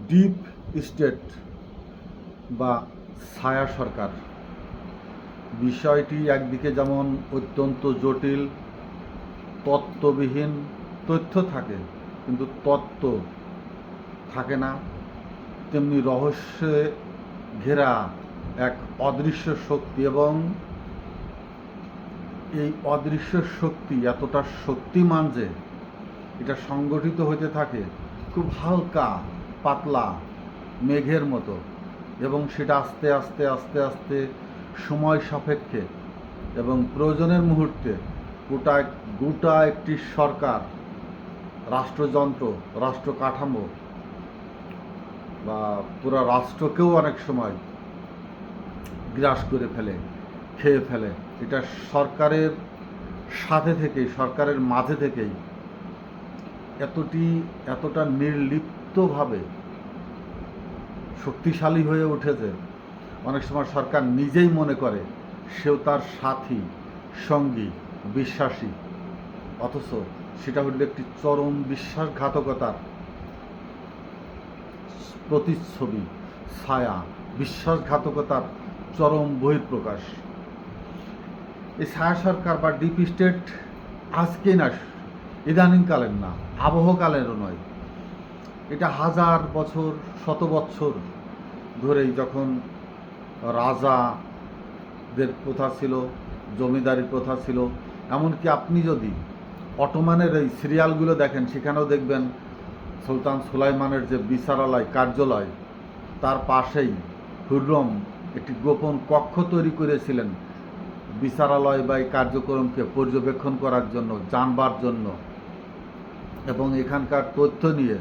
Deep state বা ছায়া সরকার বিষয়টি একদিকে যেমন অত্যন্ত জটিল, তত্ত্ববিহীন, তথ্য থাকে কিন্তু তত্ত্ব থাকে না, তেমনি রহস্যে ঘেরা এক অদৃশ্য শক্তি, এবং এই অদৃশ্য শক্তি এতটা শক্তিমান যে এটা সংগঠিত হতে থাকে খুব হালকা পাতলা মেঘের মতো, এবং সেটা আস্তে আস্তে আস্তে আস্তে সময় সাপেক্ষে এবং প্রয়োজনের মুহূর্তে গোটা গোটা একটি সরকার, রাষ্ট্রযন্ত্র, রাষ্ট্র কাঠামো বা পুরো রাষ্ট্রকেও অনেক সময় গ্রাস করে ফেলে, খেয়ে ফেলে। এটা সরকারের সাথে থেকেই, সরকারের মাঝে থেকেই এতটা নির্লিপ্তভাবে শক্তিশালী হয়ে উঠেছে, অনেক সময় সরকার নিজেই মনে করে সেও তার সাথী, সঙ্গী, বিশ্বাসী, অথচ সেটা হল একটি চরম বিশ্বাসঘাতকতার প্রতিচ্ছবি, ছায়া, বিশ্বাসঘাতকতার চরম বহিঃপ্রকাশ। এই ছায়া সরকার বা ডিপ স্টেট আজকে না, ইদানিংকালের না, আবহকালেরও নয়। এটা হাজার বছর, শত বছর ধরেই, যখন রাজাদের প্রথা ছিল, জমিদারি প্রথা ছিল, এমনকি আপনি যদি অটোমানের এই সিরিয়ালগুলো দেখেন, সেখানেও দেখবেন সুলতান সুলাইমানের যে বিচারালয়, কার্যালয়, তার পাশেই হুররম একটি গোপন কক্ষ তৈরি করেছিলেন বিচারালয় বা এই কার্যক্রমকে পর্যবেক্ষণ করার জন্য, জানবার জন্য, এবং এখানকার তথ্য নিয়ে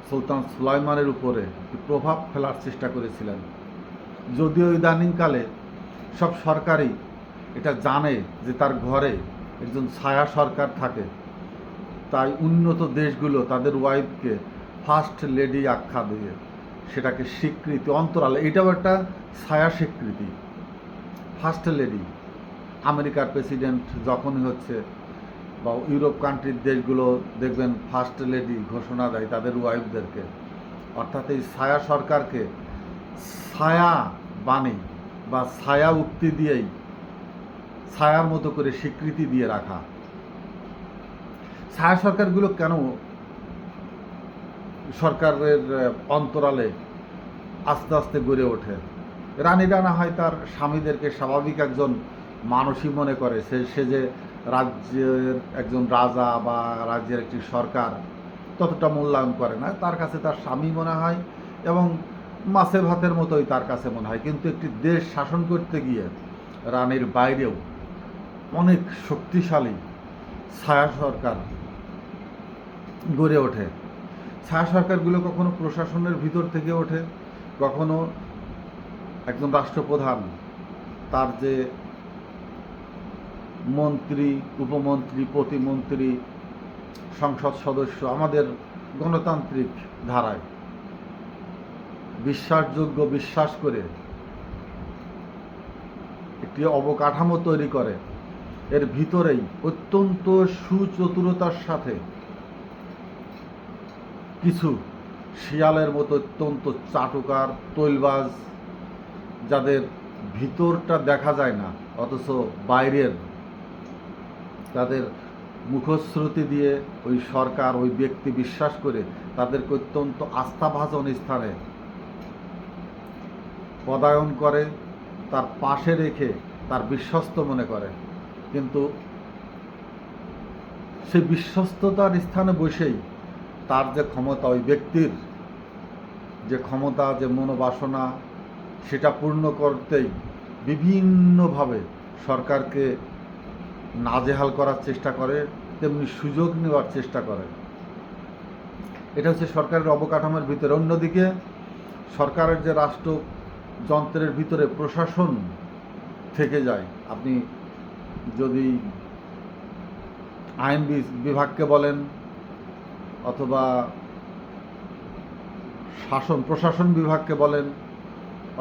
সুলতান সুলাইমানের উপরে প্রভাব ফেলার চেষ্টা করেছিলেন। যদিও ইদানিংকালে সব সরকারই এটা জানে যে তার ঘরে একজন ছায়া সরকার থাকে, তাই উন্নত দেশগুলো তাদের ওয়াইফকে ফার্স্ট লেডি আখ্যা দিয়ে সেটাকে স্বীকৃতি, অন্তরালে এটাও একটা ছায়া স্বীকৃতি। ফার্স্ট লেডি, আমেরিকার প্রেসিডেন্ট যখনই হচ্ছে, বা ইউরোপ কান্ট্রির দেশগুলো দেখবেন ফার্স্ট লেডি ঘোষণা দেয় তাদের ওয়াইফদেরকে। অর্থাৎ এই ছায়া সরকারকে ছায়া বাণী বা ছায়া উক্তি দিয়েই ছায়ার মতো করে স্বীকৃতি দিয়ে রাখা। ছায়া সরকারগুলো কেন সরকারের অন্তরালে আস্তে আস্তে গড়ে ওঠে? রানীরা না হয় তার স্বামীদেরকে স্বাভাবিক একজন মানুষই মনে করে, সে যে রাজ্যের একজন রাজা বা রাজ্যের একটি সরকার ততটা মূল্যায়ন করে না, তার কাছে তার স্বামী মনে হয় এবং মাছে ভাতের মতোই তার কাছে মনে হয়। কিন্তু একটি দেশ শাসন করতে গিয়ে রানীর বাইরেও অনেক শক্তিশালী ছায়া সরকার গড়ে ওঠে। ছায়া সরকারগুলো কখনো প্রশাসনের ভিতর থেকে ওঠে, কখনো একজন রাষ্ট্রপ্রধান, তার যে মন্ত্রী, উপমন্ত্রী, প্রতিমন্ত্রী, সংসদ সদস্য, আমাদের গণতান্ত্রিক ধারায় বিশ্বাসযোগ্য বিশ্বাস করে একটি অবকাঠামো তৈরি করে, এর ভিতরেই অত্যন্ত সুচতুরতার সাথে কিছু শিয়ালের মতো অত্যন্ত চাটুকার, তৈলবাজ, যাদের ভিতরটা দেখা যায় না অথচ বাইরের তাদের মুখশ্রুতি দিয়ে ওই সরকার, ওই ব্যক্তি বিশ্বাস করে তাদেরকে অত্যন্ত আস্থাভাজন স্থানে পদায়ন করে, তার পাশে রেখে তার বিশ্বস্ত মনে করে। কিন্তু সেই বিশ্বস্ততার স্থানে বসেই তার যে ক্ষমতা, ওই ব্যক্তির যে ক্ষমতা, যে মনোবাসনা, সেটা পূর্ণ করতেই বিভিন্নভাবে সরকারকে নাজেহাল করার চেষ্টা করে, তেমনি সুযোগ নেওয়ার চেষ্টা করে। এটা হচ্ছে সরকারের অবকাঠামোর ভিতরে। অন্যদিকে সরকারের যে রাষ্ট্রযন্ত্রের ভিতরে প্রশাসন থেকে যায়, আপনি যদি আইন বিভাগকে বলেন অথবা প্রশাসন বিভাগকে বলেন,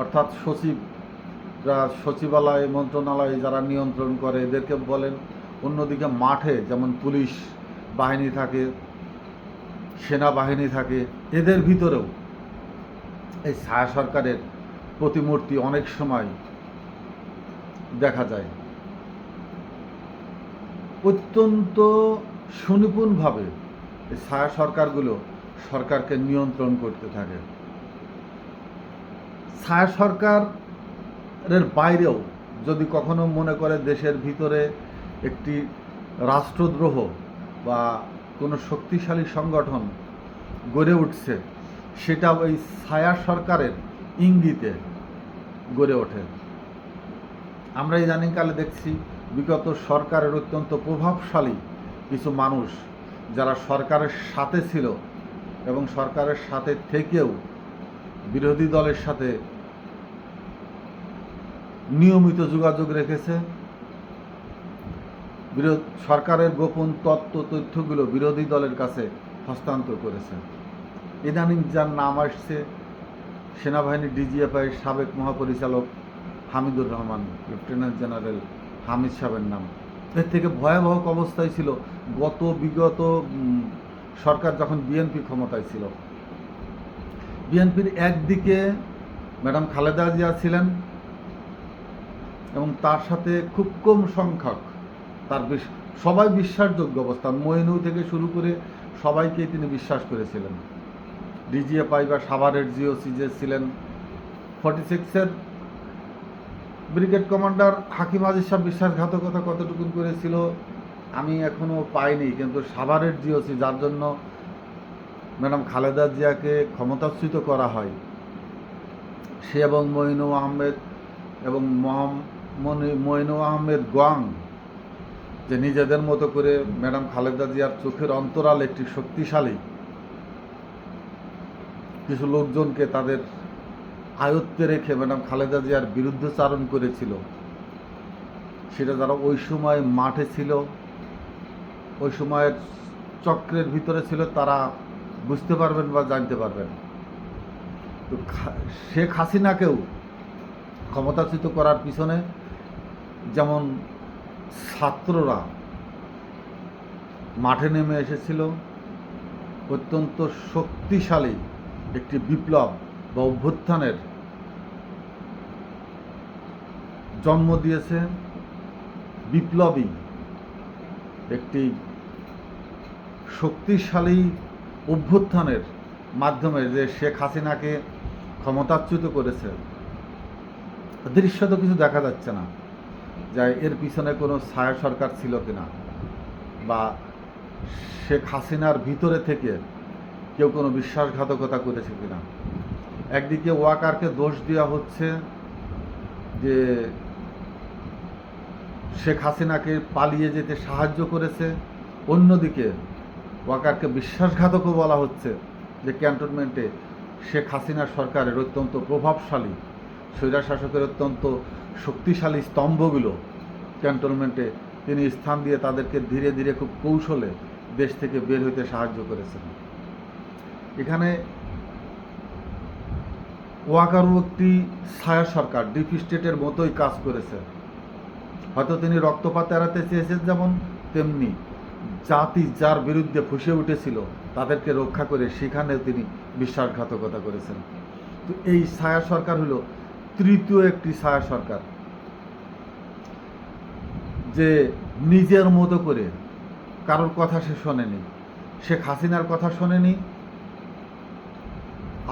অর্থাৎ সচিবরা, সচিবালয়, মন্ত্রণালয় যারা নিয়ন্ত্রণ করে এদেরকে বলেন। অন্যদিকে মাঠে যেমন পুলিশ বাহিনী থাকে, সেনাবাহিনী থাকে, এদের ভিতরেও এই ছায়া সরকারের প্রতিমূর্তি অনেক সময় দেখা যায়। অত্যন্ত সুনিপুণভাবে এই ছায়া সরকারগুলো সরকারকে নিয়ন্ত্রণ করতে থাকে। ছায়া সরকারের বাইরেও যদি কখনো মনে করে দেশের ভিতরে একটি রাষ্ট্রদ্রোহ বা কোনো শক্তিশালী সংগঠন গড়ে উঠছে, সেটা ওই ছায়া সরকারের ইঙ্গিতে গড়ে ওঠে। আমরা ইদানিংকালে দেখছি বিগত সরকারের অত্যন্ত প্রভাবশালী কিছু মানুষ যারা সরকারের সাথে ছিল এবং সরকারের সাথে থেকেও বিরোধী দলের সাথে নিয়মিত যোগাযোগ রেখেছে, সরকারের গোপন তথ্যগুলো বিরোধী দলের কাছে হস্তান্তর করেছে। ইদানিং যার নাম আসছে সেনাবাহিনী ডিজিএফআই সাবেক মহাপরিচালক হামিদুর রহমান, লেফটেন্যান্ট জেনারেল হামিদ সাহেবের নাম। এর থেকে ভয়াবহ অবস্থায় ছিল বিগত সরকার যখন বিএনপি ক্ষমতায় ছিল। বিএনপির একদিকে ম্যাডাম খালেদা জিয়া ছিলেন এবং তার সাথে খুব কম সংখ্যক সবাই বিশ্বাসযোগ্য অবস্থা, মইনু থেকে শুরু করে সবাইকেই তিনি বিশ্বাস করেছিলেন। ডিজিএফআই বা সাভারের জিওসি যে ছিলেন 46-এর ব্রিগেড কমান্ডার হাকিম আজিজ সাহেব বিশ্বাসঘাতকতা কতটুকুন করেছিল আমি এখনও পাইনি, কিন্তু সাভারের জিওসি যার জন্য ম্যাডাম খালেদা জিয়াকে ক্ষমতাচ্যুত করা হয়, সে এবং মইনু আহমেদ গোয়াং যে নিজেদের মতো করে ম্যাডাম খালেদা জিয়ার চোখের অন্তরাল একটি শক্তিশালী কিছু লোকজনকে তাদের আয়ত্তে রেখে ম্যাডাম খালেদা জিয়ার বিরুদ্ধচারণ করেছিল, সেটা যারা ওই সময় মাঠে ছিল, ওই সময়ের চক্রের ভিতরে ছিল, তারা বুঝতে পারবেন বা জানতে পারবেন। তো শেখ হাসিনাকেও ক্ষমতাচ্যুত করার পিছনে যেমন ছাত্ররা মাঠে নেমে এসেছিল, অত্যন্ত শক্তিশালী একটি বিপ্লব বা অভ্যুত্থানের জন্ম দিয়েছে, বিপ্লবী একটি শক্তিশালী অভ্যুত্থানের মাধ্যমে যে শেখ হাসিনাকে ক্ষমতাচ্যুত করেছে। দৃশ্য তো কিছু দেখা যাচ্ছে না যে এর পিছনে কোনো ছায়া সরকার ছিল কিনা বা শেখ হাসিনার ভিতরে থেকে কেউ কোনো বিশ্বাসঘাতকতা করেছে কিনা। একদিকে ওয়াকারকে দোষ দেওয়া হচ্ছে যে শেখ হাসিনাকে পালিয়ে যেতে সাহায্য করেছে, অন্যদিকে ওয়াকারকে বিশ্বাসঘাতকও বলা হচ্ছে যে ক্যান্টনমেন্টে শেখ হাসিনার সরকারের অত্যন্ত প্রভাবশালী স্বৈরশাসকের অত্যন্ত শক্তিশালী স্তম্ভগুলো ক্যান্টনমেন্টে তিনি স্থান দিয়ে তাদেরকে ধীরে ধীরে খুব কৌশলে দেশ থেকে বের হইতে সাহায্য করেছেন। এখানে ওয়াকারও একটি ছায়া সরকার, ডিপ স্টেটের মতোই কাজ করেছে। হয়তো তিনি রক্তপাত এড়াতে চেয়েছেন যেমন, তেমনি জাতি যার বিরুদ্ধে ফুঁসে উঠেছিল তাদেরকে রক্ষা করে সেখানে তিনি বিশ্বাসঘাতকতা করেছেন। তো এই ছায়া সরকার হলো তৃতীয় একটি ছায়া সরকার, যে নিজের মতো করে কারোর কথা সে শোনেনি, শেখ হাসিনার কথা শোনেনি,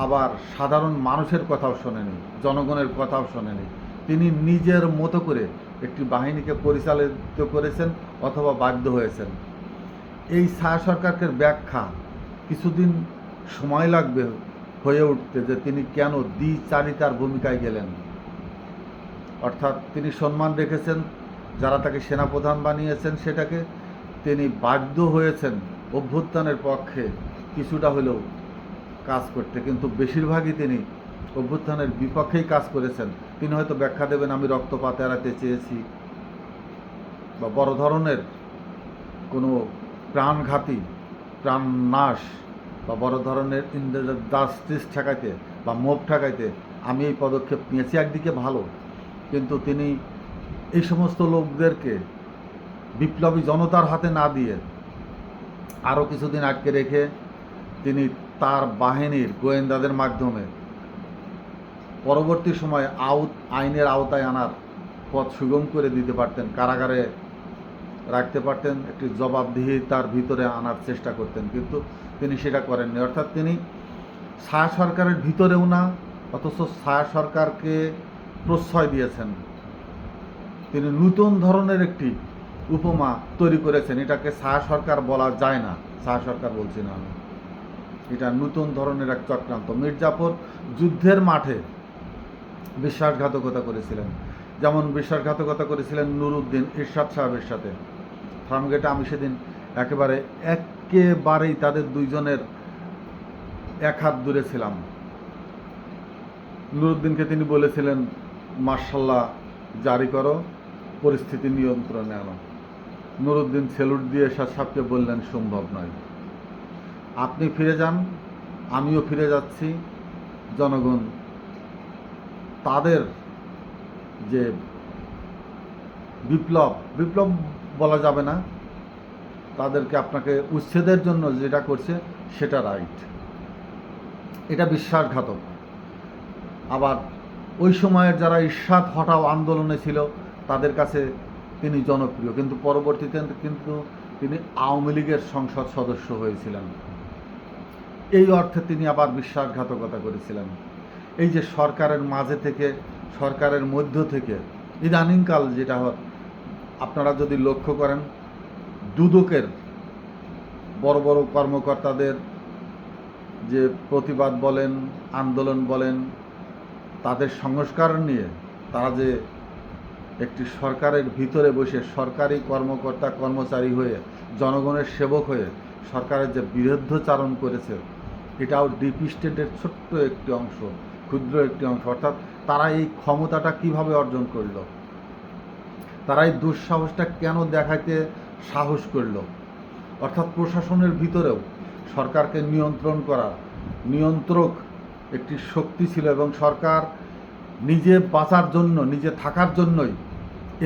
আবার সাধারণ মানুষের কথাও শোনেনি, জনগণের কথাও শোনেনি। তিনি নিজের মতো করে একটি বাহিনীকে পরিচালিত করেছেন অথবা বাধ্য হয়েছেন। এই ছায়া সরকারকে ব্যাখ্যা কিছুদিন সময় লাগবে হয়ে উঠতে যে তিনি কেন দ্বিচারিতার ভূমিকায় গেলেন। অর্থাৎ তিনি সম্মান রেখেছেন যারা তাকে সেনাপ্রধান বানিয়েছেন, সেটাকে তিনি বাধ্য হয়েছেন অভ্যুত্থানের পক্ষে কিছুটা হলেও কাজ করতে, কিন্তু বেশিরভাগই তিনি অভ্যুত্থানের বিপক্ষেই কাজ করেছেন। তিনি হয়তো ব্যাখ্যা দেবেন আমি রক্তপাত এড়াতে চেয়েছি বা বড় ধরনের কোনো প্রাণঘাতী প্রাণনাশ বা বড় ধরনের জাস্টিস ঠেকাইতে বা মোব ঠেকাইতে আমি এই পদক্ষেপ নিয়েছি। একদিকে ভালো, কিন্তু তিনি এই সমস্ত লোকদেরকে বিপ্লবী জনতার হাতে না দিয়ে আরও কিছুদিন আটকে রেখে তিনি তার বাহিনীর গোয়েন্দাদের মাধ্যমে পরবর্তী সময়ে আইনের আওতায় আনার পথ সুগম করে দিতে পারতেন, কারাগারে রাখতে পারতেন, একটি জবাবদিহিতার ভিতরে আনার চেষ্টা করতেন, কিন্তু তিনি সেটা করেননি। অর্থাৎ তিনি ছায়া সরকারের ভিতরেও না, অথচ ছায়া সরকারকে প্রশ্রয় দিয়েছেন। তিনি নতুন ধরনের একটি উপমা তৈরি করেছেন। এটাকে ছায়া সরকার বলা যায় না, ছায়া সরকার বলছি না আমি, এটা নতুন ধরনের এক চক্রান্ত। মির্জাপুর যুদ্ধের মাঠে বিশ্বাসঘাতকতা করেছিলেন, যেমন বিশ্বাসঘাতকতা করেছিলেন নুরুদ্দিন ইরশাদ সাহেবের সাথে। ফার্মগেটে আমি সেদিন একেবারেই তাদের দুইজনের এক হাত দূরে ছিলাম। নুরুদ্দিনকে তিনি বলেছিলেন, মার্শাল্লাহ জারি করো, পরিস্থিতি নিয়ন্ত্রণে আনো। নুরুদ্দিন সেলুট দিয়ে এরশাদ সাহেবকে বললেন, সম্ভব নয়, আপনি ফিরে যান, আমিও ফিরে যাচ্ছি। জনগণ তাদের যে বিপ্লব বলা যাবে না, তাদেরকে আপনাকে উচ্ছেদের জন্য যেটা করছে সেটা রাইট, এটা বিশ্বাসঘাতক। আবার ওই সময়ের যারা ইরশাদ হটাও আন্দোলনে ছিল তাদের কাছে তিনি জনপ্রিয়, কিন্তু পরবর্তীতে কিন্তু তিনি আওয়ামী লীগের সংসদ সদস্য হয়েছিলেন। এই অর্থে তিনি আবার বিশ্বাসঘাতকতা করেছিলেন। এই যে সরকারের মাঝে থেকে, সরকারের মধ্য থেকে ইদানিংকাল যেটা আপনারা যদি লক্ষ্য করেন, দুদকের বড় বড় কর্মকর্তাদের যে প্রতিবাদ বলেন, আন্দোলন বলেন, তাদের সংস্কার নিয়ে তারা যে একটি সরকারের ভিতরে বসে সরকারি কর্মকর্তা কর্মচারী হয়ে, জনগণের সেবক হয়ে সরকারের যে বিরুদ্ধাচারণ করেছে, এটাও ডিপ স্টেটের ছোট্ট একটি অংশ, ক্ষুদ্র একটি অংশ। অর্থাৎ তারা এই ক্ষমতাটা কিভাবে অর্জন করল, তারা এই দুঃসাহসটা কেন দেখাইতে সাহস করল। অর্থাৎ প্রশাসনের ভিতরেও সরকারকে নিয়ন্ত্রণ করার নিয়ন্ত্রক একটি শক্তি ছিল, এবং সরকার নিজে বাঁচার জন্য, নিজে থাকার জন্যই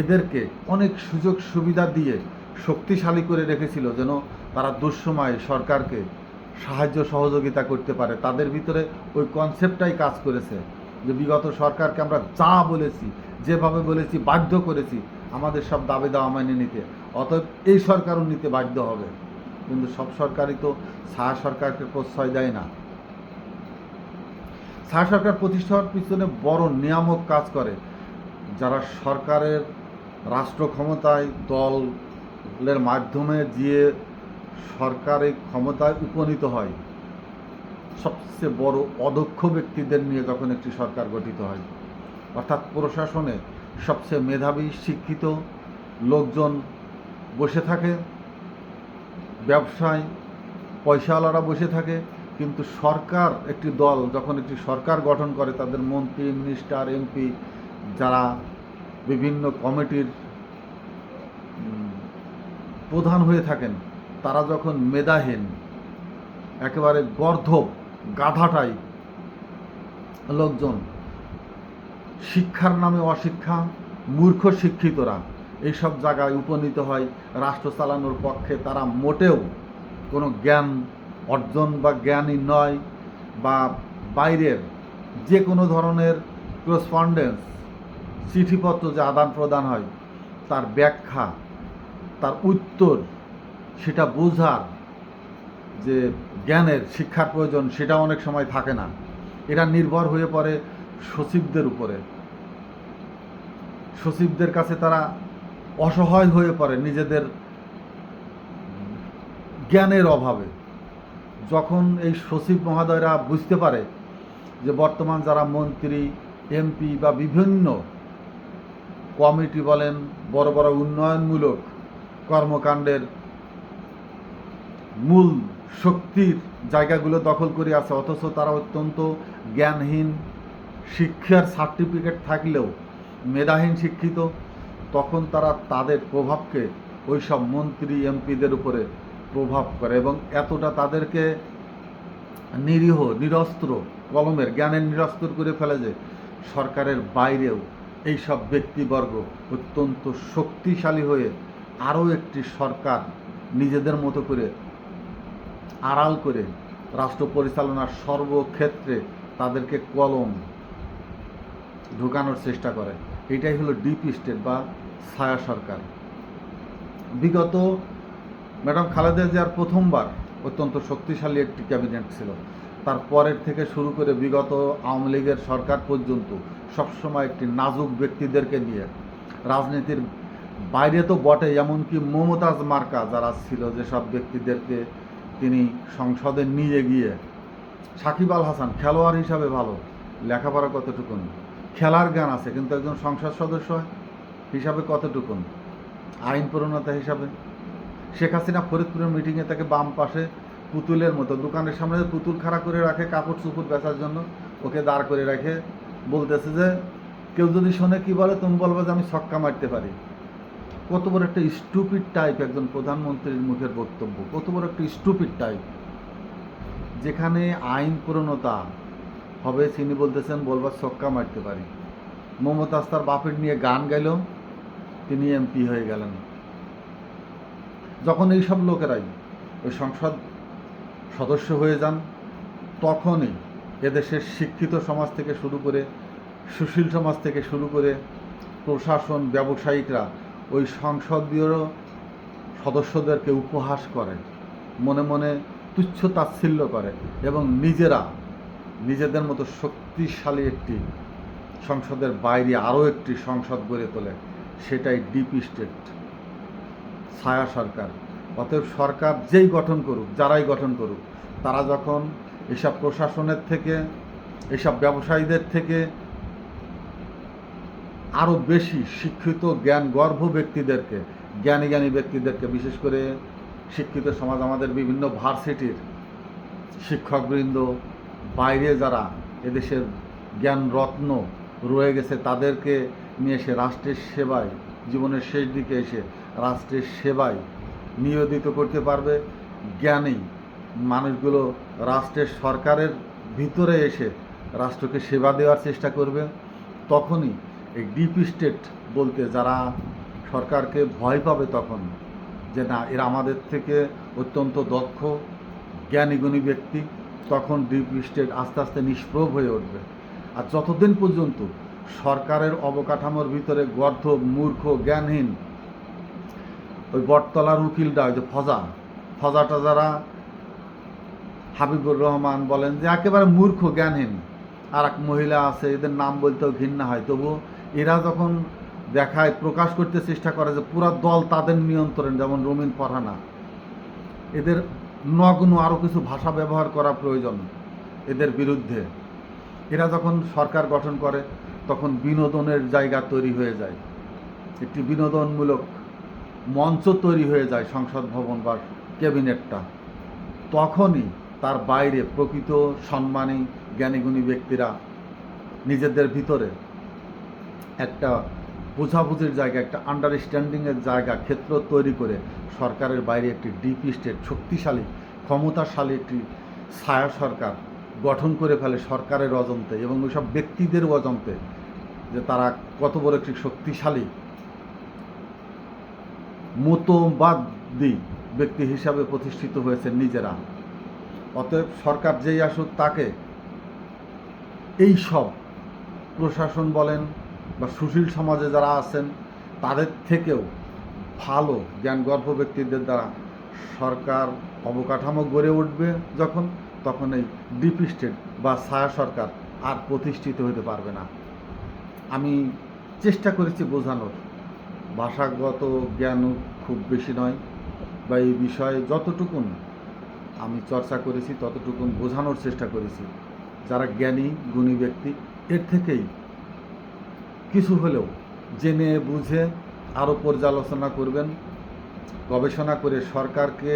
এদেরকে অনেক সুযোগ সুবিধা দিয়ে শক্তিশালী করে রেখেছিল, যেন তারা দুঃসময়ে সরকারকে সাহায্য সহযোগিতা করতে পারে। তাদের ভিতরে ওই কনসেপ্টটাই কাজ করেছে যে বিগত সরকারকে আমরা যা বলেছি, যেভাবে বলেছি, বাধ্য করেছি আমাদের সব দাবি দাওয়া মেনে নিতে, অতএব এই সরকারও নিতে বাধ্য হবে। কিন্তু সব সরকারই তো ছায়া সরকারকে প্রশ্রয় দেয় না। ছায়া সরকার প্রতিষ্ঠা হওয়ার পিছনে বড় নিয়ামক কাজ করে, যারা সরকারের রাষ্ট্র ক্ষমতায় দলের মাধ্যমে যে সরকারি ক্ষমতায় উপনীত হয়, সবচেয়ে বড় অদক্ষ ব্যক্তিদের নিয়ে যখন একটি সরকার গঠিত হয়, অর্থাৎ প্রশাসনে সবচেয়ে মেধাবী শিক্ষিত লোকজন বসে থাকে, ব্যবসায় পয়সাওয়ালারা বসে থাকে, কিন্তু সরকার একটি দল যখন একটি সরকার গঠন করে, তাদের মন্ত্রী, মিনিস্টার, এমপি, যারা বিভিন্ন কমিটির প্রধান হয়ে থাকেন, তারা যখন মেধাহীন, একেবারে গর্ধব গাধাটাই লোকজন, শিক্ষার নামে অশিক্ষা, মূর্খ শিক্ষিতরা এইসব জায়গায় উপনীত হয় রাষ্ট্র চালানোর পক্ষে, তারা মোটেও কোনো জ্ঞান অর্জন বা জ্ঞানী নয়, বা বাইরের যে কোনো ধরনের করেসপন্ডেন্স, চিঠিপত্র যে আদান প্রদান হয়, তার ব্যাখ্যা, তার উত্তর, সেটা বোঝার যে জ্ঞানের শিক্ষার প্রয়োজন, সেটা অনেক সময় থাকে না। এরা নির্ভর হয়ে পড়ে সচিবদের উপরে। সচিবদের কাছে তারা অসহায় হয়ে পড়ে নিজেদের জ্ঞানের অভাবে। যখন এই সচিব মহোদয়রা বুঝতে পারে যে বর্তমান যারা মন্ত্রী, এমপি বা বিভিন্ন কমিটি বলেন, বড় বড় উন্নয়নমূলক কর্মকাণ্ডের মূল শক্তির জায়গাগুলো দখল করে আছে, অথচ তারা অত্যন্ত জ্ঞানহীন, শিক্ষার সার্টিফিকেট থাকলেও মেধাহীন শিক্ষিত, তখন তারা তাদের প্রভাবকে ওই সব মন্ত্রী এমপিদের উপরে প্রভাব করে, এবং এতটা তাদেরকে নিরীহ, নিরস্ত্র, কলমের জ্ঞানের নিরস্ত্র করে ফেলে যে সরকারের বাইরেও এই সব ব্যক্তিবর্গ অত্যন্ত শক্তিশালী হয়ে আরও একটি সরকার নিজেদের মতো করে আড়াল করে রাষ্ট্র পরিচালনার সর্বক্ষেত্রে তাদেরকে কলম, ঢুকানোর চেষ্টা করে। এটাই হলো ডিপ স্টেট বা ছায়া সরকার। বিগত ম্যাডাম খালেদা জিয়ার প্রথমবার অত্যন্ত শক্তিশালী একটি ক্যাবিনেট ছিল। তারপরের থেকে শুরু করে বিগত আওয়ামী লীগের সরকার পর্যন্ত সবসময় একটি নাজুক ব্যক্তিদেরকে নিয়ে রাজনীতির বাইরে তো বটে, এমনকি মমতাজ মার্কা যারা ছিল যেসব ব্যক্তিদেরকে তিনি সংসদে নিয়ে গিয়ে, সাকিব আল হাসান খেলোয়াড় হিসাবে ভালো, লেখাপড়া কতটুকুন, খেলার জ্ঞান আছে, কিন্তু একজন সংসদ সদস্য হিসাবে কতটুকুন, আইন প্রণেতা হিসাবে। শেখ হাসিনা ফরিদপুরের মিটিংয়ে তাকে বাম পাশে পুতুলের মতো দোকানের সামনে পুতুল খাড়া করে রাখে কাপড় চুপড় বেচার জন্য, ওকে দাঁড় করে রাখে বলতেছে যে কেউ যদি শোনে কি বলে তুমি বলবে যে আমি ছক্কা মারতে পারি। কত বড় একটা স্টুপিড টাইপ একজন প্রধানমন্ত্রীর মুখের বক্তব্য, কত বড় একটা স্টুপিড টাইপ। যেখানে আইন প্রণেতা হবে তিনি বলতেছেন বলবার ছক্কা মারতে পারি। মমতাজ তার বাপের নিয়ে গান গাইল, তিনি এমপি হয়ে গেলেন। যখন এইসব লোকেরাই ওই সংসদ সদস্য হয়ে যান, তখনই এদেশের শিক্ষিত সমাজ থেকে শুরু করে সুশীল সমাজ থেকে শুরু করে প্রশাসন, ব্যবসায়িকরা ওই সংসদীয় সদস্যদেরকে উপহাস করে, মনে মনে তুচ্ছ তাচ্ছিল্য করে এবং নিজেরা নিজেদের মতো শক্তিশালী একটি সংসদের বাইরে আরও একটি সংসদ গড়ে তোলে। সেটাই ডিপ স্টেট, ছায়া সরকার। অতএব সরকার যেই গঠন করুক, যারাই গঠন করুক, তারা যখন এসব প্রশাসনের থেকে, এসব ব্যবসায়ীদের থেকে আরও বেশি শিক্ষিত জ্ঞানগর্ভ ব্যক্তিদেরকে, জ্ঞানী ব্যক্তিদেরকে, বিশেষ করে শিক্ষিত সমাজ, আমাদের বিভিন্ন ভার্সিটির শিক্ষকবৃন্দ, বাইরে যারা এদেশের জ্ঞান রত্ন রয়ে গেছে, তাদেরকে নিয়ে এসে রাষ্ট্রের সেবায়, জীবনের শেষ দিকে এসে রাষ্ট্রের সেবায় নিয়োজিত করতে পারবে। জ্ঞানী মানুষগুলো রাষ্ট্রের সরকারের ভিতরে এসে রাষ্ট্রকে সেবা দেওয়ার চেষ্টা করবে। তখনই এই ডিপ স্টেট বলতে যারা সরকারকে ভয় পাবে, তখন যে না এরা আমাদের থেকে অত্যন্ত দক্ষ জ্ঞানীগুণী ব্যক্তি, তখন ডিপ স্টেট আস্তে আস্তে নিষ্প্রভ হয়ে উঠবে। আর যতদিন পর্যন্ত সরকারের অবকাঠামোর ভিতরে গর্ধ, মূর্খ, জ্ঞানহীন ওই বটতলার উকিলরা, ওই যে ফজাটা যারা হাবিবুর রহমান বলেন যে একেবারে মূর্খ, জ্ঞানহীন, আর এক মহিলা আছে এদের নাম বলতেও ঘৃণা হয়, তবু এরা যখন দেখায়, প্রকাশ করতে চেষ্টা করে যে পুরা দল তাদের নিয়ন্ত্রণ, যেমন রুমিন ফারহানা, এদের নগ্ন আরও কিছু ভাষা ব্যবহার করা প্রয়োজন এদের বিরুদ্ধে। এরা যখন সরকার গঠন করে তখন বিনোদনের জায়গা তৈরি হয়ে যায়, একটি বিনোদনমূলক মঞ্চ তৈরি হয়ে যায় সংসদ ভবন বা ক্যাবিনেটটা। তখনই তার বাইরে প্রকৃত সম্মানী জ্ঞানীগুণী ব্যক্তিরা নিজেদের ভিতরে একটা বোঝাবুঝির জায়গা, একটা আন্ডারস্ট্যান্ডিংয়ের জায়গা, ক্ষেত্র তৈরি করে সরকারের বাইরে একটি ডিপ স্টেট, শক্তিশালী ক্ষমতাশালী একটি ছায়া সরকার গঠন করে ফেলে সরকারের অজান্তে এবং ওইসব ব্যক্তিদের অজান্তে, যে তারা কত বড় একটি শক্তিশালী মতবাদী ব্যক্তি হিসাবে প্রতিষ্ঠিত হয়েছে নিজেরা। অতএব সরকার যেই আসুক তাকে এই সব প্রশাসন বলেন বা সুশীল সমাজে যারা আছেন তাদের থেকেও ভালো জ্ঞানগর্ভ ব্যক্তিদের দ্বারা সরকার অবকাঠামো গড়ে উঠবে যখন, তখন এই ডিপ স্টেট বা ছায়া সরকার আর প্রতিষ্ঠিত হতে পারবে না। আমি চেষ্টা করেছি বোঝানোর, ভাষাগত জ্ঞানও খুব বেশি নয়, বা এই বিষয়ে যতটুকুন আমি চর্চা করেছি ততটুকুন বোঝানোর চেষ্টা করেছি। যারা জ্ঞানী গুণী ব্যক্তি এর থেকেই কিছু হলেও জেনে বুঝে আরও পর্যালোচনা করবেন, গবেষণা করে সরকারকে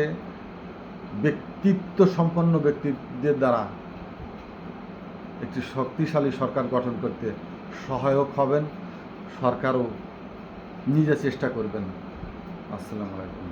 ব্যক্তিত্ব সম্পন্ন ব্যক্তিদের দ্বারা একটি শক্তিশালী সরকার গঠন করতে সহায়ক হবেন, সরকারও নিজে চেষ্টা করবেন। আসসালামু আলাইকুম।